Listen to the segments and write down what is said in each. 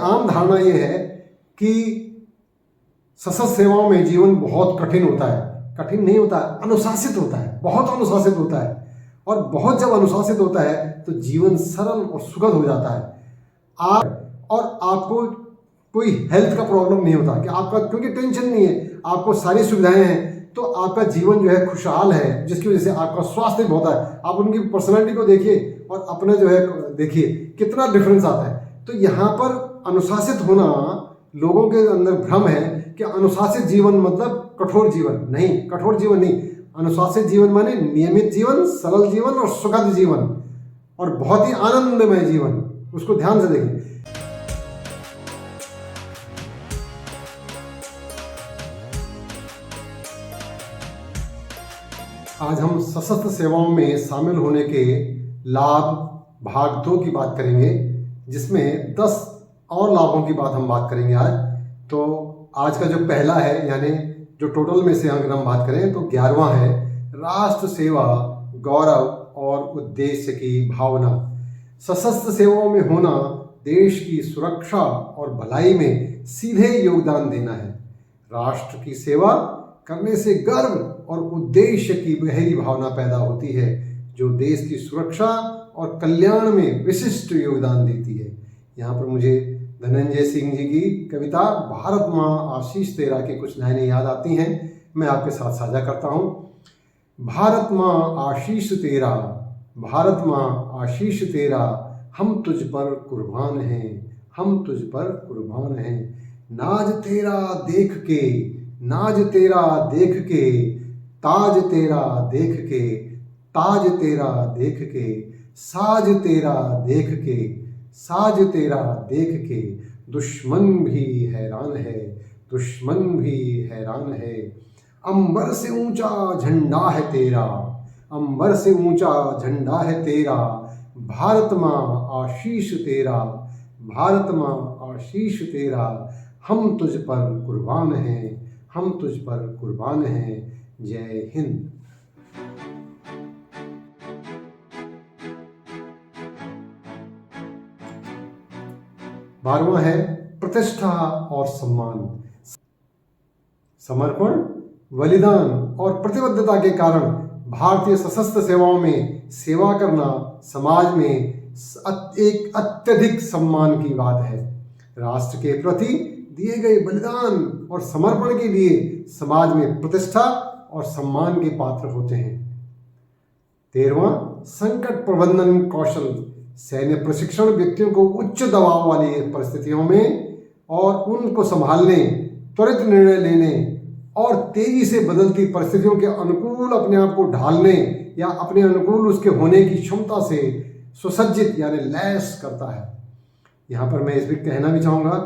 आम धारणा ये है कि सशस्त्र सेवाओं में जीवन बहुत कठिन होता है। कठिन नहीं होता है, अनुशासित होता है, बहुत अनुशासित होता है। और बहुत जब अनुशासित होता है तो जीवन सरल और सुखद हो जाता है। आपको कोई हेल्थ का प्रॉब्लम नहीं होता कि आपका, क्योंकि टेंशन नहीं है, आपको सारी सुविधाएं हैं, तो आपका जीवन जो है खुशहाल है, जिसकी वजह से आपका स्वास्थ्य भी बहुत है। आप उनकी पर्सनालिटी को देखिए और अपना जो है देखिए, कितना डिफरेंस आता है। तो यहाँ पर अनुशासित होना, लोगों के अंदर भ्रम है कि अनुशासित जीवन मतलब कठोर जीवन। नहीं, कठोर जीवन नहीं। अनुशासित जीवन माने नियमित जीवन, सरल जीवन और सुखद जीवन और बहुत ही आनंदमय जीवन। उसको ध्यान से देखें। आज हम सशस्त्र सेवाओं में शामिल होने के लाभ भाग 2 की बात करेंगे, जिसमें 10 और लाभों की बात हम बात करेंगे आज। तो आज का जो पहला है, यानी जो टोटल में से अगर हम बात करें तो 11वां है, राष्ट्र सेवा, गौरव और उद्देश्य की भावना। सशस्त्र सेवाओं में होना देश की सुरक्षा और भलाई में सीधे योगदान देना है। राष्ट्र की सेवा करने से गर्व और उद्देश्य की गहरी भावना पैदा होती है, जो देश की सुरक्षा और कल्याण में विशिष्ट योगदान देती है। यहाँ पर मुझे धनंजय सिंह जी की कविता भारत माँ आशीष तेरा की कुछ लाइनें याद आती हैं, मैं आपके साथ साझा करता हूँ। भारत माँ आशीष तेरा, भारत माँ आशीष तेरा, हम तुझ पर कुर्बान हैं, हम तुझ पर कुर्बान हैं। नाज तेरा देख के, नाज तेरा देख के, ताज तेरा देख के, ताज तेरा देख के, साज तेरा देख के, साज तेरा देख के, दुश्मन भी हैरान है, दुश्मन भी हैरान है। अंबर से ऊंचा झंडा है तेरा, अंबर से ऊंचा झंडा है तेरा, भारत माँ आशीष तेरा, भारत माँ आशीष तेरा, हम तुझ पर कुर्बान हैं, हम तुझ पर कुर्बान हैं। जय हिंद। बारहवां है प्रतिष्ठा और सम्मान। समर्पण, बलिदान और प्रतिबद्धता के कारण भारतीय सशस्त्र सेवाओं में सेवा करना समाज में एक अत्यधिक सम्मान की बात है। राष्ट्र के प्रति दिए गए बलिदान और समर्पण के लिए समाज में प्रतिष्ठा और सम्मान के पात्र होते हैं। 13वां संकट प्रबंधन कौशल। सैन्य प्रशिक्षण व्यक्तियों को उच्च दबाव वाली परिस्थितियों में और उनको संभालने, त्वरित निर्णय लेने और तेजी से बदलती परिस्थितियों के अनुकूल अपने आप को ढालने या अपने अनुकूल उसके होने की क्षमता से सुसज्जित यानी लैस करता है। यहाँ पर मैं इस भी कहना भी चाहूँगा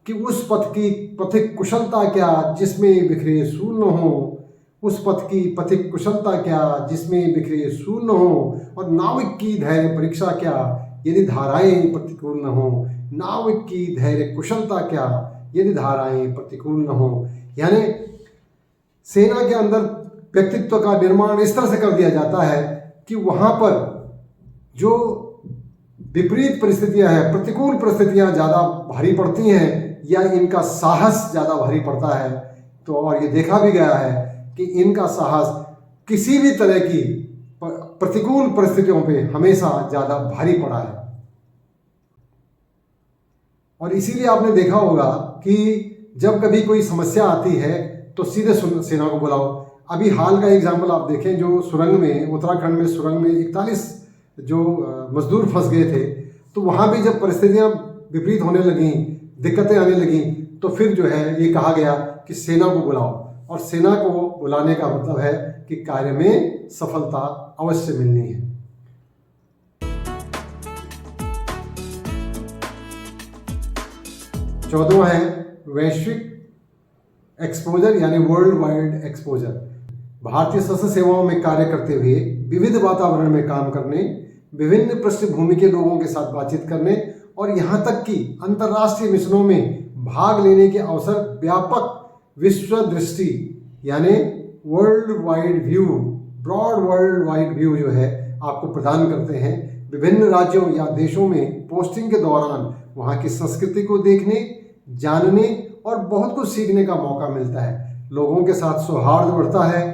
कि उस पथ की पथिक कुशलता क्या जिसमें बिखरे सूल न हो, उस पथ की पथिक कुशलता क्या जिसमें बिखरे सूल न हो, और नाविक की धैर्य परीक्षा क्या यदि धाराएं प्रतिकूल न हो, नाविक की धैर्य कुशलता क्या यदि धाराएं प्रतिकूल न हो। यानी सेना के अंदर व्यक्तित्व का निर्माण इस तरह से कर दिया जाता है कि वहाँ पर जो विपरीत परिस्थितियां हैं, प्रतिकूल परिस्थितियां ज़्यादा भारी पड़ती हैं या इनका साहस ज़्यादा भारी पड़ता है। तो और ये देखा भी गया है कि इनका साहस किसी भी तरह की प्रतिकूल परिस्थितियों पे हमेशा ज़्यादा भारी पड़ा है। और इसीलिए आपने देखा होगा कि जब कभी कोई समस्या आती है तो सीधे सेना को बुलाओ। अभी हाल का एग्जाम्पल आप देखें, जो सुरंग में, उत्तराखंड में सुरंग में 41 जो मजदूर फंस गए थे, तो वहाँ भी जब परिस्थितियाँ विपरीत होने लगीं, दिक्कतें आने लगीं, तो फिर जो है ये कहा गया कि सेना को बुलाओ। और सेना को बुलाने का मतलब है कि कार्य में सफलता अवश्य मिलनी है। चौदहवां है वैश्विक एक्सपोजर यानी वर्ल्ड वाइड एक्सपोजर। भारतीय सशस्त्र सेवाओं में कार्य करते हुए विविध वातावरण में काम करने, विभिन्न पृष्ठभूमि के लोगों के साथ बातचीत करने और यहाँ तक कि अंतर्राष्ट्रीय मिशनों में भाग लेने के अवसर व्यापक विश्व दृष्टि यानी world wide view, broad world wide view जो है आपको प्रदान करते हैं। विभिन्न राज्यों या देशों में पोस्टिंग के दौरान वहाँ की संस्कृति को देखने, जानने और बहुत कुछ सीखने का मौका मिलता है। लोगों के साथ सौहार्द बढ़ता है,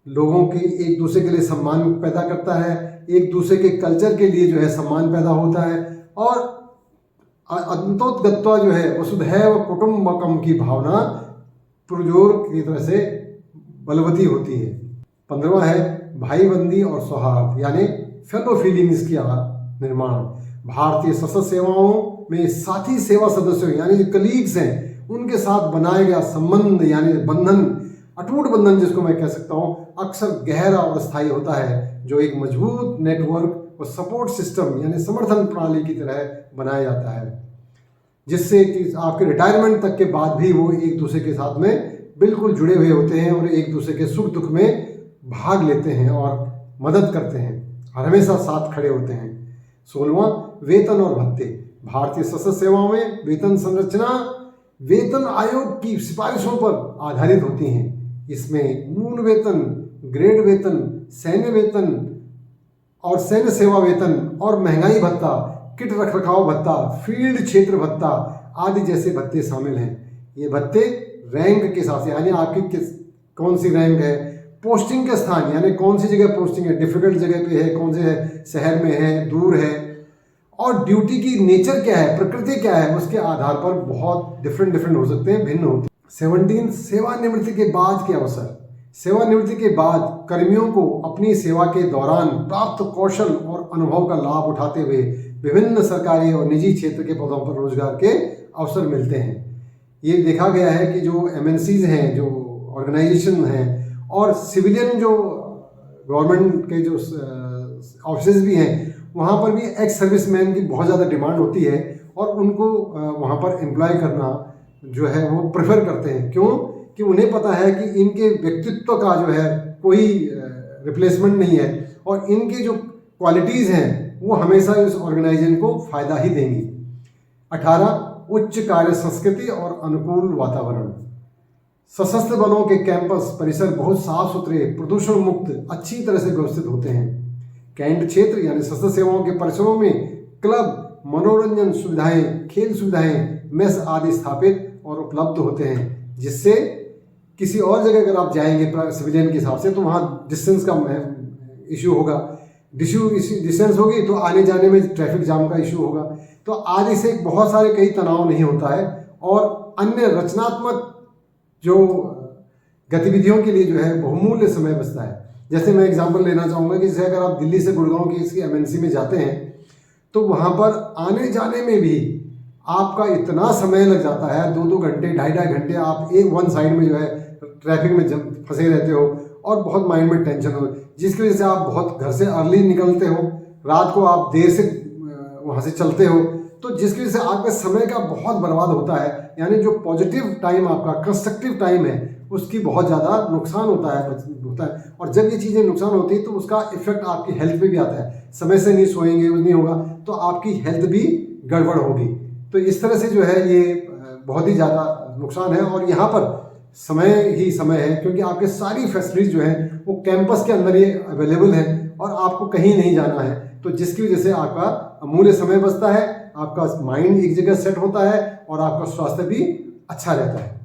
लोगों की एक दूसरे के लिए सम्मान पैदा करता है, एक दूसरे के कल्चर के लिए जो है सम्मान पैदा होता है, और अंतोतगत्वा जो है वसुधैव कुटुम्बकम की भावना पुरजोर की तरह से बलवती होती है। 15वां है भाईबंदी और सौहार्द यानी फेलो फीलिंग्स की निर्माण। भारतीय सशस्त्र सेवाओं में साथी सेवा सदस्यों यानी जो कलीग्स हैं उनके साथ बनाया गया संबंध यानी बंधन, अटूट बंधन जिसको मैं कह सकता हूँ, अक्सर गहरा और स्थायी होता है, जो एक मजबूत नेटवर्क और सपोर्ट सिस्टम यानी समर्थन प्रणाली की तरह बनाया जाता है, जिससे कि आपके रिटायरमेंट तक के बाद भी वो एक दूसरे के साथ में बिल्कुल जुड़े हुए होते हैं और एक दूसरे के सुख दुख में भाग लेते हैं और मदद करते हैं और हमेशा साथ खड़े होते हैं। 16वां वेतन और भत्ते। भारतीय सशस्त्र सेवाओं में वेतन संरचना वेतन आयोग की सिफारिशों पर आधारित होती हैं। इसमें मूल वेतन, ग्रेड वेतन, सैन्य वेतन और सैन्य सेवा वेतन और महंगाई भत्ता, किट रखरखाव भत्ता, फील्ड क्षेत्र भत्ता आदि जैसे भत्ते शामिल हैं। ये भत्ते रैंक के हिसाब से यानी आपकी कौन सी रैंक है, पोस्टिंग के स्थान यानी कौन सी जगह पोस्टिंग है, डिफिकल्ट जगह पे है, कौन से है, शहर में है, दूर है, और ड्यूटी की नेचर क्या है, प्रकृति क्या है, उसके आधार पर बहुत डिफरेंट हो सकते हैं, भिन्न होते हैं। 17 सेवानिवृत्ति के बाद के अवसर। सेवानिवृत्ति के बाद कर्मियों को अपनी सेवा के दौरान प्राप्त कौशल और अनुभव का लाभ उठाते हुए विभिन्न सरकारी और निजी क्षेत्र के पदों पर रोजगार के अवसर मिलते हैं। ये देखा गया है कि जो MNCs हैं, जो ऑर्गेनाइजेशन हैं और सिविलियन जो गवर्नमेंट के जो ऑफिस भी हैं, वहाँ पर भी एक्स सर्विसमैन की बहुत ज़्यादा डिमांड होती है और उनको वहाँ पर एम्प्लॉय करना जो है वो प्रेफर करते हैं। क्यों? कि उन्हें पता है कि इनके व्यक्तित्व का जो है कोई रिप्लेसमेंट नहीं है और इनके जो क्वालिटीज़ हैं वो हमेशा इस ऑर्गेनाइजेशन को फ़ायदा ही देंगी। 18 उच्च कार्य संस्कृति और अनुकूल वातावरण। सशस्त्र बलों के कैंपस परिसर बहुत साफ सुथरे, प्रदूषण मुक्त, अच्छी तरह से व्यवस्थित होते हैं। कैंट क्षेत्र यानी सशस्त्र सेवाओं के परिसरों में क्लब, मनोरंजन सुविधाएं, खेल सुविधाएं, मेस आदि स्थापित और उपलब्ध होते हैं, जिससे किसी और जगह अगर आप जाएंगे सिविलियन के हिसाब से तो वहाँ डिस्टेंस का इशू होगा, डिस्टेंस होगी तो आने जाने में ट्रैफिक जाम का इशू होगा, तो आदि से बहुत सारे कई तनाव नहीं होता है और अन्य रचनात्मक जो गतिविधियों के लिए जो है बहुमूल्य समय बचता है। जैसे मैं एग्जांपल लेना चाहूँगा कि जैसे अगर आप दिल्ली से गुड़गांव की इसकी MNC में जाते हैं तो वहाँ पर आने जाने में भी आपका इतना समय लग जाता है, 2-2 घंटे, 2.5 घंटे आप एक वन साइड में जो है ट्रैफिक में फंसे रहते हो और बहुत माइंड में टेंशन हो, जिसकी वजह से आप बहुत घर से अर्ली निकलते हो, रात को आप देर से वहाँ से चलते हो, तो जिसकी वजह से आपके समय का बहुत बर्बाद होता है। यानी जो पॉजिटिव टाइम आपका कंस्ट्रक्टिव टाइम है उसकी बहुत ज़्यादा नुकसान होता है और जब ये चीज़ें नुकसान होती है तो उसका इफेक्ट आपकी हेल्थ पे भी आता है। समय से नहीं सोएंगे, नहीं होगा तो आपकी हेल्थ भी गड़बड़ होगी। तो इस तरह से जो है ये बहुत ही ज़्यादा नुकसान है और यहाँ पर समय ही समय है क्योंकि आपके सारी फैसिलिटीज जो है वो कैंपस के अंदर ही अवेलेबल है और आपको कहीं नहीं जाना है, तो जिसकी वजह से आपका अमूल्य समय बचता है, आपका माइंड एक जगह सेट होता है और आपका स्वास्थ्य भी अच्छा रहता है।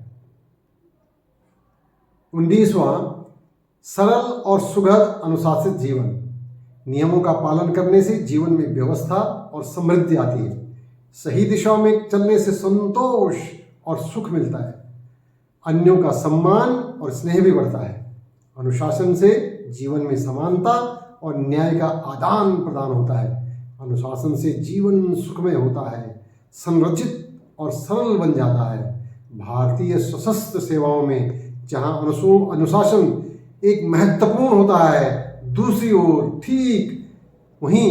19वां सरल और सुखद अनुशासित जीवन। नियमों का पालन करने से जीवन में व्यवस्था और समृद्धि आती है। सही दिशा में चलने से संतोष और सुख मिलता है। अन्यों का सम्मान और स्नेह भी बढ़ता है। अनुशासन से जीवन में समानता और न्याय का आदान प्रदान होता है। अनुशासन से जीवन सुखमय होता है, संरचित और सरल बन जाता है। भारतीय सशस्त्र सेवाओं में जहां अनुशासन एक महत्वपूर्ण होता है, दूसरी ओर ठीक वहीं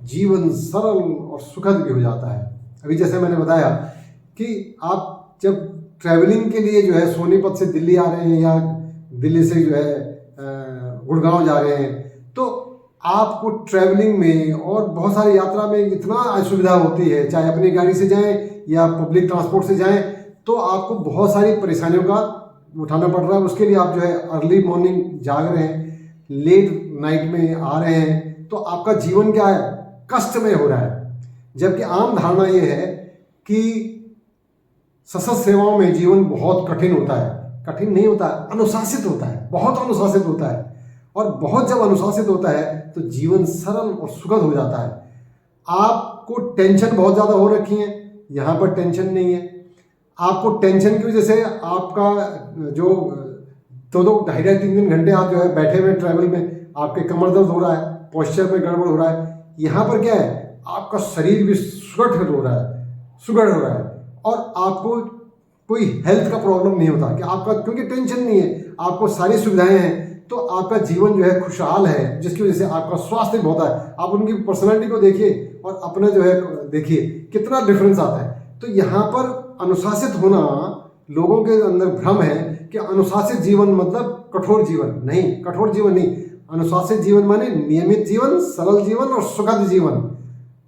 जीवन सरल और सुखद भी हो जाता है। अभी जैसे मैंने बताया कि आप जब ट्रैवलिंग के लिए जो है सोनीपत से दिल्ली आ रहे हैं या दिल्ली से जो है गुड़गांव जा रहे हैं तो आपको ट्रैवलिंग में और बहुत सारी यात्रा में इतना असुविधा होती है, चाहे अपनी गाड़ी से जाएं या पब्लिक ट्रांसपोर्ट से जाएं, तो आपको बहुत सारी परेशानियों का उठाना पड़ रहा है। उसके लिए आप जो है अर्ली मॉर्निंग जाग रहे हैं, लेट नाइट में आ रहे हैं, तो आपका जीवन क्या है, कष्टमय हो रहा है। जबकि आम धारणा ये है कि सशस्त्र सेवाओं में जीवन बहुत कठिन होता है। कठिन नहीं होता है, अनुशासित होता है, बहुत अनुशासित होता है। और बहुत जब अनुशासित होता है तो जीवन सरल और सुखद हो जाता है। आपको टेंशन बहुत ज़्यादा हो रखी है, यहाँ पर टेंशन नहीं है। आपको टेंशन की वजह से आपका जो 2-2 ढाई 3 घंटे आप जो है बैठे हुए ट्रैवल में आपके कमर दर्द हो रहा है, पोस्चर में गड़बड़ हो रहा है। यहाँ पर क्या है, आपका शरीर भी सुगढ़ हो रहा है और आपको कोई हेल्थ का प्रॉब्लम नहीं होता कि आपका, क्योंकि टेंशन नहीं है, आपको सारी सुविधाएं हैं, तो आपका जीवन जो है खुशहाल है, जिसकी वजह से आपका स्वास्थ्य बहुत है। आप उनकी पर्सनालिटी को देखिए और अपना जो है देखिए कितना डिफरेंस आता है। तो यहाँ पर अनुशासित होना, लोगों के अंदर भ्रम है कि अनुशासित जीवन मतलब कठोर जीवन। नहीं, कठोर जीवन नहीं। अनुशासित जीवन माने नियमित जीवन, सरल जीवन और सुखद जीवन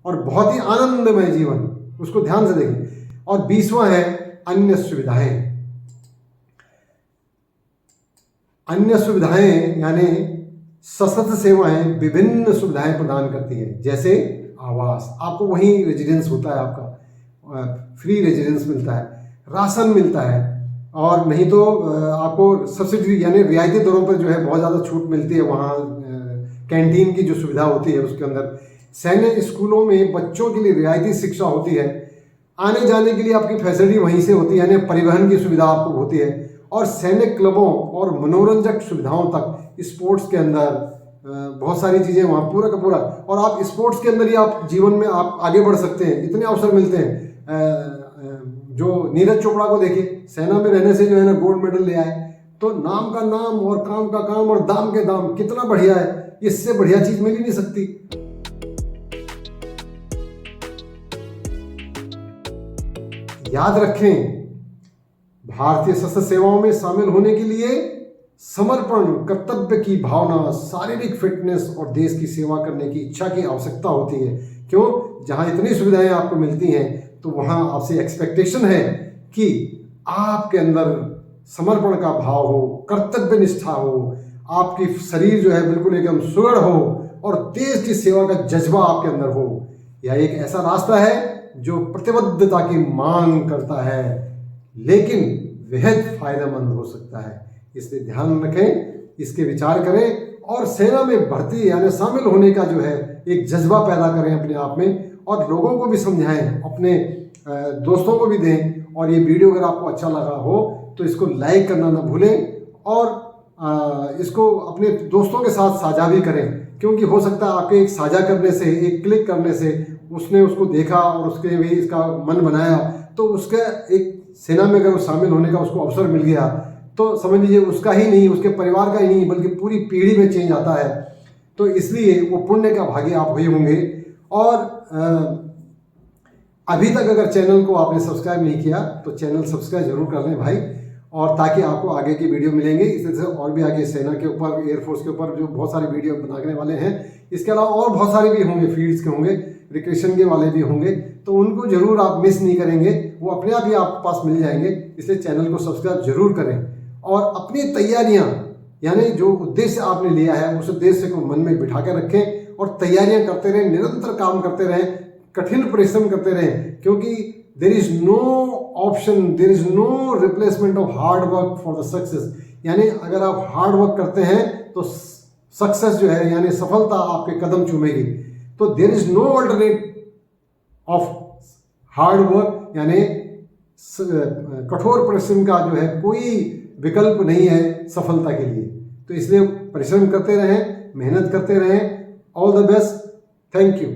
और बहुत ही आनंदमय जीवन। उसको ध्यान से देखें। और 20वां है अन्य सुविधाएं। अन्य सुविधाएं यानी सशस्त्र सेवाएं विभिन्न सुविधाएं प्रदान करती है, जैसे आवास, आपको वहीं रेजिडेंस होता है, आपका फ्री रेजिडेंस मिलता है, राशन मिलता है, और नहीं तो आपको सब्सिडी यानी रियायती दरों पर जो है बहुत ज़्यादा छूट मिलती है। वहाँ कैंटीन की जो सुविधा होती है उसके अंदर, सैन्य स्कूलों में बच्चों के लिए रियायती शिक्षा होती है, आने जाने के लिए आपकी फैसिलिटी वहीं से होती है, यानी परिवहन की सुविधा आपको होती है, और सैन्य क्लबों और मनोरंजक सुविधाओं तक, स्पोर्ट्स के अंदर बहुत सारी चीज़ें वहाँ पूरा का पूरा। और आप स्पोर्ट्स के अंदर ही आप जीवन में आप आगे बढ़ सकते हैं, इतने अवसर मिलते हैं। जो नीरज चोपड़ा को देखिए, सेना में रहने से जो है ना गोल्ड मेडल ले आए, तो नाम का नाम और काम का काम और दाम के दाम, कितना बढ़िया है, इससे बढ़िया चीज़ मिल ही नहीं सकती। याद रखें, भारतीय सशस्त्र सेवाओं में शामिल होने के लिए समर्पण, कर्तव्य की भावना, शारीरिक फिटनेस और देश की सेवा करने की इच्छा की आवश्यकता होती है। क्यों? जहां इतनी सुविधाएं आपको मिलती हैं तो वहां आपसे एक्सपेक्टेशन है कि आपके अंदर समर्पण का भाव हो, कर्तव्य निष्ठा हो, आपकी शरीर जो है बिल्कुल एकदम सुदृढ़ हो और देश की सेवा का जज्बा आपके अंदर हो। यह एक ऐसा रास्ता है जो प्रतिबद्धता की मांग करता है, लेकिन बेहद फायदेमंद हो सकता है। इसलिए ध्यान रखें, इसके विचार करें और सेना में भर्ती यानी शामिल होने का जो है एक जज्बा पैदा करें अपने आप में, और लोगों को भी समझाएं, अपने दोस्तों को भी दें। और ये वीडियो अगर आपको अच्छा लगा हो तो इसको लाइक करना ना भूलें, और इसको अपने दोस्तों के साथ साझा भी करें, क्योंकि हो सकता है आपके एक साझा करने से, एक क्लिक करने से उसने उसको देखा और उसके भी इसका मन बनाया, तो उसका एक सेना में अगर वो शामिल होने का उसको अवसर मिल गया, तो समझ लीजिए उसका ही नहीं, उसके परिवार का ही नहीं, बल्कि पूरी पीढ़ी में चेंज आता है। तो इसलिए वो पुण्य का भागी आप हुए होंगे। और अभी तक अगर चैनल को आपने सब्सक्राइब नहीं किया तो चैनल सब्सक्राइब जरूर कर लें भाई, और ताकि आपको आगे की वीडियो मिलेंगे। इस तरह से और भी आगे सेना के ऊपर, एयरफोर्स के ऊपर जो बहुत सारी वीडियो बनाने वाले हैं। इसके अलावा और बहुत सारे भी होंगे, फील्ड्स के होंगे, रिक्रेशन के वाले भी होंगे, तो उनको जरूर आप मिस नहीं करेंगे, वो अपने आप ही आपके पास मिल जाएंगे। इसलिए चैनल को सब्सक्राइब जरूर करें और अपनी तैयारियां, यानी जो उद्देश्य आपने लिया है उस उद्देश्य को मन में बिठा कर रखें और तैयारियां करते रहें, निरंतर काम करते रहें, कठिन परिश्रम करते रहें, क्योंकि there is no option, there is no replacement of hard work for the success. यानी अगर आप हार्ड वर्क करते हैं तो सक्सेस जो है यानी सफलता आपके कदम चूमेगी। तो there is no alternate of hard work, यानी कठोर परिश्रम का जो है कोई विकल्प नहीं है सफलता के लिए। तो इसलिए परिश्रम करते रहें, मेहनत करते रहें। All the best, thank you.